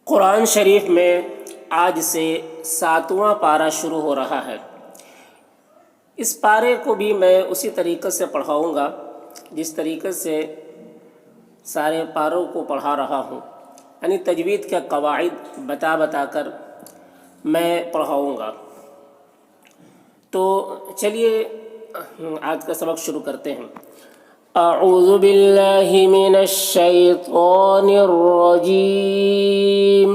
قرآن شریف میں آج سے 7واں پارہ شروع ہو رہا ہے۔ اس پارے کو بھی میں اسی طریقے سے پڑھاؤں گا جس طریقے سے سارے پاروں کو پڑھا رہا ہوں، یعنی تجوید کے قواعد بتا کر میں پڑھاؤں گا۔ تو چلیے آج کا سبق شروع کرتے ہیں۔ اعوذ باللہ من الشیطان الرجیم،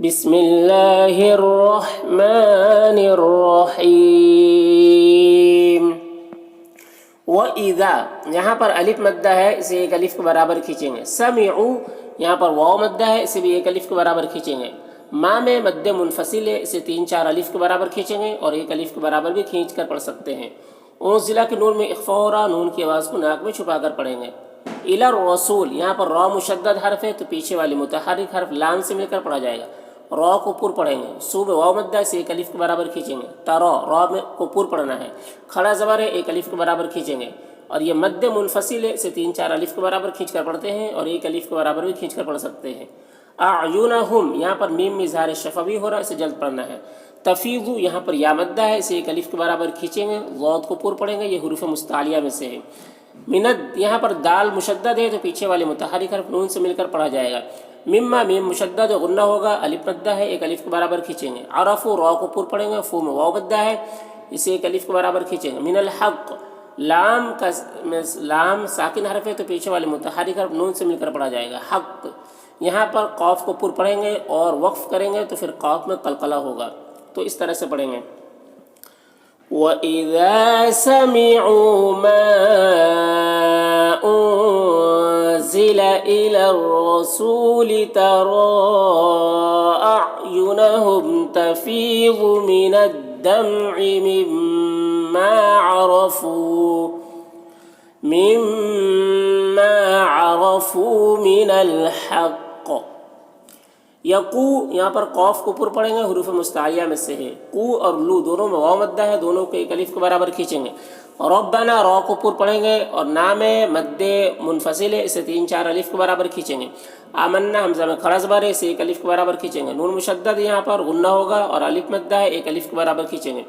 بسم اللہ الرحمن الرحیم۔ وَإِذَا یہاں پر الف مدہ ہے، اسے ایک الف کے برابر کھینچیں گے۔ سمعوا یہاں پر واو مدہ ہے، اسے بھی ایک الف کے برابر کھینچیں گے۔ ما میں مد منفصل ہے، اسے 3-4 الف کے برابر کھینچیں گے اور ایک الف کے برابر بھی کھینچ کر پڑھ سکتے ہیں۔ ضلع کے نون میں اخفا ہو رہا، نون کی آواز کو ناک میں چھپا کر پڑھیں گے۔ الی الرسول یہاں پر را مشدد حرف ہے تو پیچھے والی متحرک حرف لام سے مل کر پڑھا جائے گا۔ را کو پر پڑھیں گے، سو میں واو مدہ سے ایک الف کے برابر کھینچیں گے۔ ترا را میں کو پر پڑھنا ہے، کھڑا زبر ہے، ایک الف کے برابر کھینچیں گے۔ اور یہ مد منفصل ہے، اسے 3-4 الف کے برابر کھینچ کر پڑھتے ہیں اور ایک الف کے برابر بھی کھینچ کر پڑھ سکتے ہیں۔ اعینہم یہاں پر میم میں اظہار شفوی ہو رہا ہے، اسے جلد پڑھنا ہے۔ تفیض یہاں پر یا مدہ ہے، اسے ایک الف کے برابر کھینچیں گے، ضاد کو پر پڑھیں گے، یہ حروف مستعلیہ میں سے ہے۔ مند یہاں پر دال مشدد ہے تو پیچھے والے متحرک حرف نون سے مل کر پڑھا جائے گا۔ مما میم مشدد غنہ ہوگا، الف مدہ ہے، ایک الف کے برابر کھینچیں گے۔ عرفو را کو پر پڑھیں گے، فو میں واو مدہ ہے، اسے ایک الف کے برابر کھینچیں گے۔ من الحق لام ساکن حرف ہے تو پیچھے والے متحرک حرف نون سے مل کر پڑھا جائے گا۔ حق یہاں پر قاف کو پر پڑھیں گے اور وقف کریں گے تو پھر قاف میں قلقلہ ہوگا، تو اس طرح سے پڑھیں گے۔ وَإِذَا سَمِعُوا مَا أُنزِلَ إِلَى الرَّسُولِ تَرَىٰ أَعْيُنَهُمْ تَفِيضُ مِنَ الدَّمْعِ مِمَّا عَرَفُوا مِنَ الْحَقِّ۔ یقو یہاں پر قاف کو پر پڑھیں گے، حروف مستعلیہ میں سے ہے۔ قو اور لو دونوں میں واو مدہ ہے، دونوں کو ایک الف کے برابر کھینچیں گے۔ ربنا را کو پر پڑھیں گے اور نام مد منفصل ہے، اسے 3-4 الف کے برابر کھینچیں گے۔ آمنا حمزہ میں کھڑا زبر ہے، اسے ایک الف کے برابر کھینچیں گے۔ نون مشدد یہاں پر غنہ ہوگا اور الف مدہ ہے، ایک الف کے برابر کھینچیں گے۔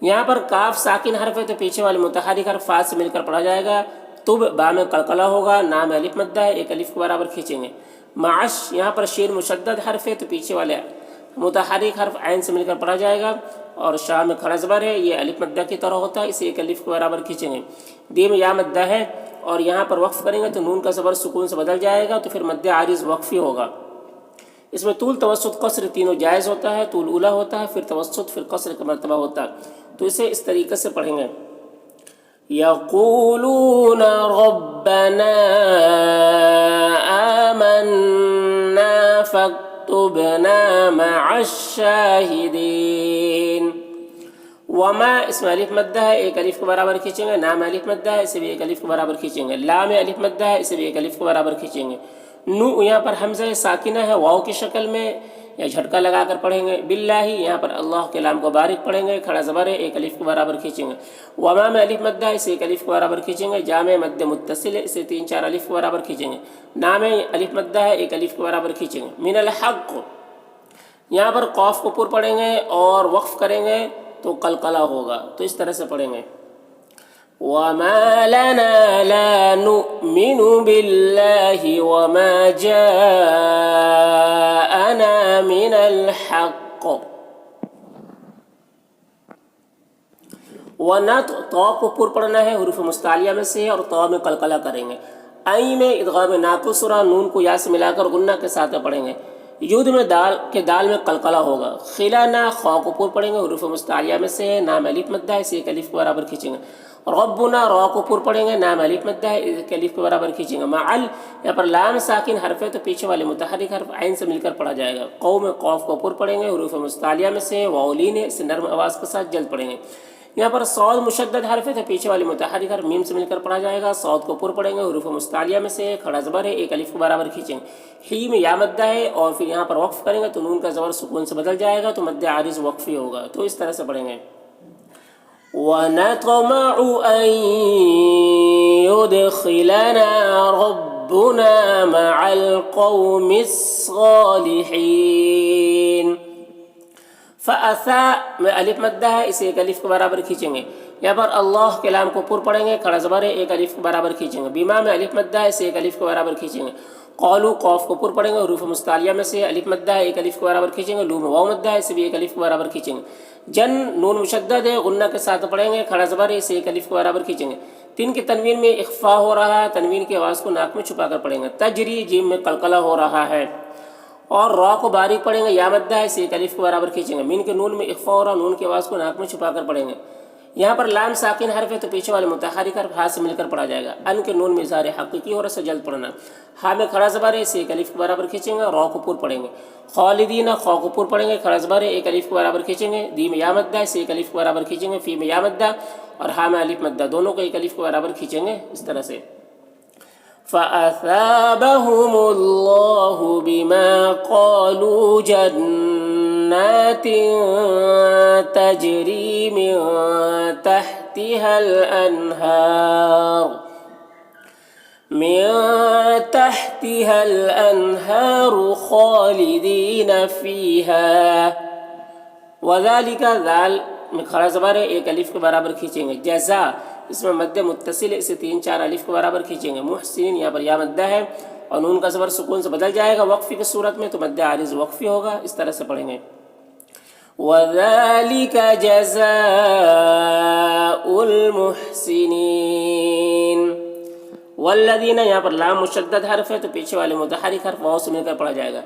یہاں پر کاف ساکن حرف ہے تو پیچھے والے متحرک حرف فا سے مل کر پڑھا جائے گا۔ تب با میں قلقلہ ہوگا، نام الف مدہ ہے، ایک الف کے برابر کھینچیں گے۔ معش یہاں پر شین مشدد حرف ہے تو پیچھے والے متحرک حرف عین سے مل کر پڑھا جائے گا اور شاہ میں کھڑا زبر ہے، یہ الف مدہ کی طرح ہوتا ہے، اسے ایک الف کے برابر کھینچیں گے۔ دیم یا مدہ ہے اور یہاں پر وقف کریں گے تو نون کا زبر سکون سے بدل جائے گا تو پھر مد عارض وقفی ہوگا۔ اس میں طول توسط قصر تینوں جائز ہوتا ہے، طول اولا ہوتا ہے، پھر توسط، پھر قصر کا مرتبہ ہوتا ہے، تو اسے اس طریقے سے پڑھیں گے۔ یقولون ربنا آمنا فاکتبنا مع الشاہدین۔ وما اس میں الف مدہ ہے، ایک الف کے برابر کھینچیں گے۔ نام الف مدہ ہے، اسے بھی ایک الف کے برابر کھینچیں گے۔ لام الف مدہ ہے، اسے بھی ایک الف کے برابر کھینچیں گے۔ نو یہاں پر حمزہ ساکنہ ہے، واو کی شکل میں یا جھٹکا لگا کر پڑھیں گے۔ باللہ یہاں پر اللہ کے لام کو باریک پڑھیں گے، کھڑا زبر ہے، ایک الف کے برابر کھینچیں گے۔ وما میں الف مدہ ہے، اسے ایک الف کے برابر کھینچیں گے۔ جامع مد متصل ہے، اسے 3-4 الف کے برابر کھینچیں گے۔ نام الف مدہ ہے، ایک الف کے برابر کھینچیں گے۔ من الحق یہاں پر قاف کو پر پڑھیں گے اور وقف کریں گے تو قلقلہ ہوگا، تو اس طرح سے پڑھیں گے۔ وَمَا لَنَا لَا نُؤْمِنُ بِاللَّهِ وَمَا جَاءَنَا مِنَ الْحَقِّ۔ وَنَطْ طا کو پر پڑھنا ہے، حروف مستعلیہ میں سے ہے اور طا میں قلقلہ کریں گے۔ عین میں ادغام ناقص ہو رہا، نون کو یا سے ملا کر غنہ کے ساتھ پڑھیں گے۔ یود میں دال میں قلقلہ ہوگا۔ خلانا خا کو پر پڑھیں گے، حروف مستعلیہ میں سے ہے، نام الف مدہ ہے، اسے ایک الف کے برابر کھینچیں گے۔ ربنا را کو پر پڑھیں گے، نام الف مدہ ہے، ایک الف کے برابر کھینچیں گے۔ معل یہاں پر لام ساکن حرف ہے تو پیچھے والے متحرک حرف عین سے مل کر پڑھا جائے گا۔ قوم قاف کو پر پڑھیں گے، حروف مستعلیہ میں سے واولین ہے، اسے نرم آواز کے ساتھ جلد پڑھیں گے۔ یہاں پر صاد مشدد حرف ہے تو پیچھے والے متحرک حرف میم سے مل کر پڑھا جائے گا۔ صاد کو پر پڑھیں گے، حروف مستعلیہ میں سے کھڑا زبر ہے، ایک الف کے برابر کھینچیں گے۔ ہی میں یا مدہ ہے اور پھر یہاں پر وقف کریں گے تو نون کا زبر سکون سے بدل جائے گا تو مد عارض وقفی ہوگا، تو اس طرح سے پڑھیں گے۔ وَنَطْمَعُ أَن يُدْخِلَنَا رَبُّنَا مَعَ الْقَوْمِ الصالحين. فأثا میں الف مدہ ہے، اسے ایک الف کے برابر کھینچیں گے. یہاں پر اللہ کے لام کو پر پڑھیں گے، کھڑا زبر ہے، ایک الف کے برابر کھینچیں گے. بیما میں الف مدہ ہے، اسے ایک الف کے برابر کھینچیں گے. قولو قوف کو پر پڑھیں گے، حروف مستعلیہ میں سے الف مدہ ہے، ایک الف کے برابر کھینچیں گے. لو میں واو مدہ ہے، اسے بھی ایک الف کے برابر کھینچیں گے. جن نون مشدد ہے، غنہ کے ساتھ پڑھیں گے، کھڑا زبر ہے، اسے ایک الف کے برابر کھینچیں گے. تن کی تنوین میں اخفا ہو رہا ہے، تنوین کی آواز کو ناک میں چھپا کر پڑھیں گے. تجری جیم میں قلقلہ ہو رہا ہے. اور را کو باریک پڑھیں گے، یا مدہ ہے، اسے ایک الف کے برابر کھینچیں گے. مین کے نون میں اخفا ہو رہا، نون کی آواز کو ناک میں چھپا کر پڑھیں گے. یہاں پر لام ساکن حرف ہے تو پیچھے والے متحرک حرف ہاتھ سے مل کر پڑھا جائے گا. ان کے نون میں اظہار حقیقی ہو رہا سے جلد پڑھنا. ہاں میں کھڑا زبر ہے، اسے ایک الف کے برابر کھینچیں گے. را کو پر پڑھیں گے. خالدین خا کو پر پڑھیں گے، کھڑا زبر ہے، ایک الف کے برابر کھینچیں گے. دی میں یا مدہ ہے، اسے ایک الف کے برابر کھینچیں گے. فی میں یا مدہ اور ہاں میں الف مدہ، دونوں کو ایک الف کے برابر کھینچیں گے اس طرح سے. فَأَثَابَهُمُ اللَّهُ بِمَا قَالُوا جَنَّاتٍ تَجْرِي مِن تَحْتِهَا الْأَنْهَارُ خَالِدِينَ فِيهَا. وَذَلِكَ ذال میں کھڑا زبر ہے، ایک الف کے برابر کھینچیں گے. جزا اس میں مد متصل ہے، اسے 3-4 الف کے برابر کھینچیں گے. محسنین یہاں پر یا مدہ ہے اور نون کا زبر سکون سے بدل جائے گا وقفی کی صورت میں تو مد عارض وقفی ہوگا. اس طرح سے پڑھیں گے. وَذَلِكَ جَزَاءُ الْمُحْسِنِينَ. والذین یہاں پر لام مشدد حرف ہے تو پیچھے والے متحرک حرف واو سے مل کر پڑھا جائے گا.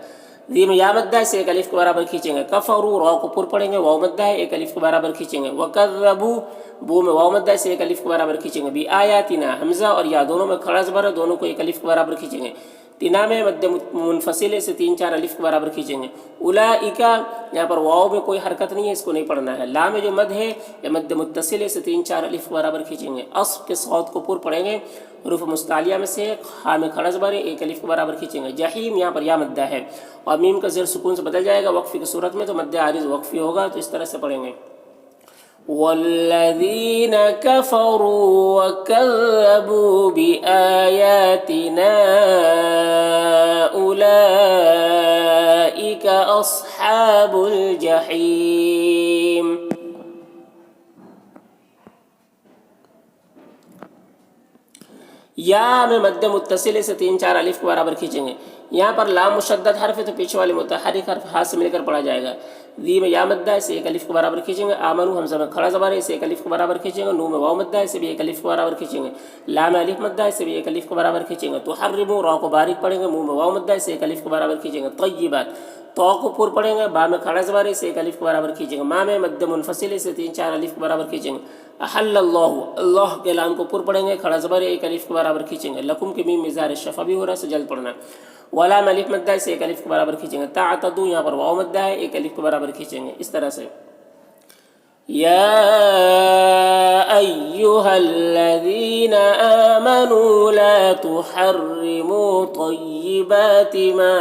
ذی میں یا مدہ ہے، اسے ایک الف کے برابر کھینچیں گے. کفروا را کو پر پڑھیں گے، واو مدہ ہے، ایک الف کے برابر کھینچیں گے. وکذبوا بو میں واو مدہ ہے، اسے ایک الف کے برابر کھینچیں گے. بآیاتنا حمزہ اور یا دونوں میں کھڑا زبر ہے، دونوں کو ایک الف کے برابر کھینچیں گے. تنا میں مد منفصل ہے، اسے 3-4 الف کے برابر کھینچیں گے. اولئک یہاں پر واو میں کوئی حرکت نہیں ہے، اس کو نہیں پڑھنا ہے. لا میں جو مد ہے یا مد متصل ہے، اسے 3-4 الف کے برابر کھینچیں گے. اصف کے صوت کو پر پڑھیں گے، حروف مستعلیہ میں سے خا میں کھڑا زبر ہے، ایک الف کے برابر کھینچیں گے. جحیم یہاں پر یا مدہ ہے اور میم کا زیر سکون سے بدل جائے گا وقفی کی صورت میں تو مد عارض وقفی ہوگا. تو اس طرح سے پڑھیں گے. والذین کفروا وکذبوا بآیاتنا اولئک اصحاب الجحیم. یا میں مد متصل سے 3-4 الف کے برابر کھینچیں گے. یہاں پر لام مشدد حرف ہے تو پیچھے والے متحرک حرف ہاتھ سے مل کر پڑھا جائے گا. ذی میں یا مدہ ہے، اسے ایک الف کے برابر کھینچیں گے. آمنو حمزہ میں کھڑا زبر ہے، اسے ایک الف کے برابر کھینچیں گے. نو میں واو مدہ ہے، اسے بھی ایک الف کے برابر کھینچیں گے. لا میں الف مدہ ہے، اسے بھی ایک الف کے برابر کھینچیں گے. تحرموا را کو باریک پڑھیں گے، منہ میں واو مدہ ہے، اسے ایک الف کے برابر کھینچیں گے. طیبات تو کو پر پڑھیں گے، با میں کھڑا زبر ہے، اسے ایک الف کے برابر کھینچیں گے. ما میں مد منفصل ہے، اسے 3-4 الف کے برابر کھینچیں گے. احل اللہ اللہ کے لام کو پر پڑھیں گے، کھڑا زبر ہے، ایک الف کے برابر کھینچیں گے. لکم کے میم مزار شفا بھی ہو رہا ہے، سے جلد پڑھنا. ولا میں الف مدہ ہے، اسے ایک الف کے برابر کھینچیں گے. تعتدوا یہاں پر واو مدہ ہے، ایک الف کے برابر کھینچیں گے. اس طرح سے یا ایھا الذین آمنوا لا تحرموا طیبات ما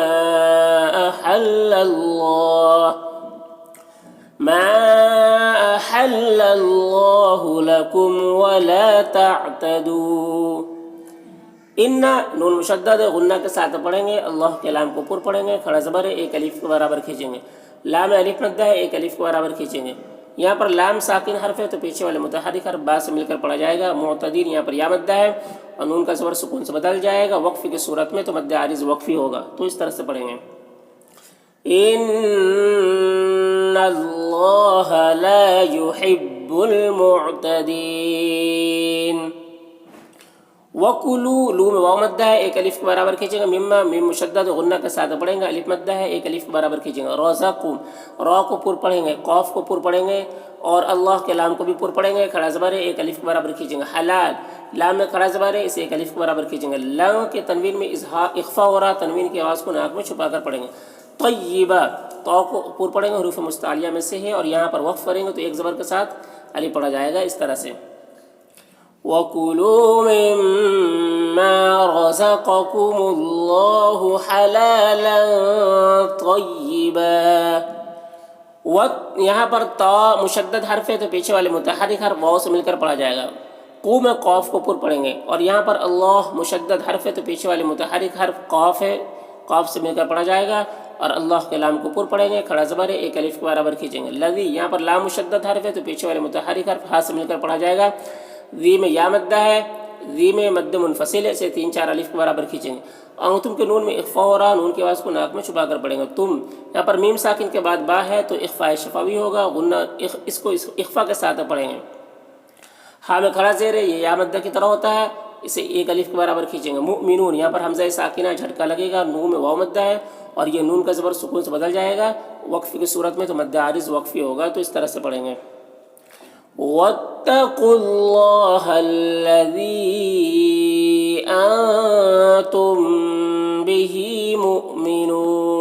احل اللہ لکم ولا تعتدوا. ان نون مشدد غنہ کے ساتھ پڑھیں گے، اللہ کے لام کو پر پڑھیں گے، کھڑا زبر ہے، ایک الف کے برابر کھینچیں گے. لام الف مدہ ہے، ایک الف کے برابر کھینچیں گے. یہاں پر لام ساکن حرف ہے تو پیچھے والے متحرک حرف با سے مل کر پڑھا جائے گا. معتدین یہاں پر یا مدہ ہے اور نون کا زبر سکون سے بدل جائے گا وقفی کی صورت میں تو مد عارض وقفی ہوگا. تو اس طرح سے پڑھیں گے. ان اللہ لا يحب المعتدین. وَكُلُوا لو میں واو مدہ ہے، ایک الف کے برابر کھینچیں گے. مما میم مشدد غنہ کے ساتھ پڑھیں گے، الف مدہ ہے، ایک الف کے برابر کھینچیں گے. رزقکم را کو پر پڑھیں گے، قاف کو پر پڑھیں گے اور اللہ کے لام کو بھی پر پڑھیں گے، کھڑا زبر ہے، ایک الف کے برابر کھینچیں گے. حلال لام میں کھڑا زبر ہے، اسے ایک الف کے برابر کھینچیں گے. لام کے تنوین میں اخفا ہو رہا، تنوین کی آواز کو ناک میں چھپا کر پڑھیں گے. طیبہ تو کو پر پڑھیں گے، حروف مستعلیہ میں سے ہے اور یہاں پر وقف کریں گے تو ایک زبر کے ساتھ الف پڑھا جائے گا. اس طرح سے وَكُلُوا مِمَّا رَزَقَكُمُ اللَّهُ حَلَالًا طَيِّبًا. یہاں پر تا مشدد حرف ہے تو پیچھے والے متحرک حرف واو سے مل کر پڑھا جائے گا. قو میں قاف کو پر پڑھیں گے اور یہاں پر اللہ مشدد حرف ہے تو پیچھے والے متحرک حرف قاف ہے، قاف سے مل کر پڑھا جائے گا، اور اللہ کے لام کو پر پڑھیں گے، کھڑا زبر ہے، ایک الف کے برابر کھینچیں گے۔ لذی یہاں پر لام مشدد حرف ہے تو پیچھے والے متحرک حرف ہاتھ سے مل کر پڑھا جائے گا۔ ذی میں یا مدہ ہے، ذی میں مد منفصل ہے، اسے 3 4 الف کے برابر کھینچیں گے۔ تم کے نون میں اخفا ہو رہا، نون کی آواز کو ناک میں چھپا کر پڑھیں گے۔ تم یہاں پر میم ساکن کے بعد با ہے تو اخفاء شفوی ہوگا، غنہ اس کو اخفا کے ساتھ پڑھیں گے۔ ہاں میں کھڑا زیر ہے، یہ یا مدہ کی طرح ہوتا ہے، اسے 1 الف کے برابر کھینچیں گے۔ مؤمنون یہاں پر حمزہ ساکنہ جھٹکا لگے گا، نون میں واو مدہ ہے اور یہ نون کا زبر سکون سے بدل جائے گا، وقف کی صورت میں تو مد عارض وقفی ہوگا، تو اس طرح سے پڑھیں گے۔ وَاتَّقُوا اللَّهَ الَّذِي أَنتُم بِهِ مُؤْمِنُونَ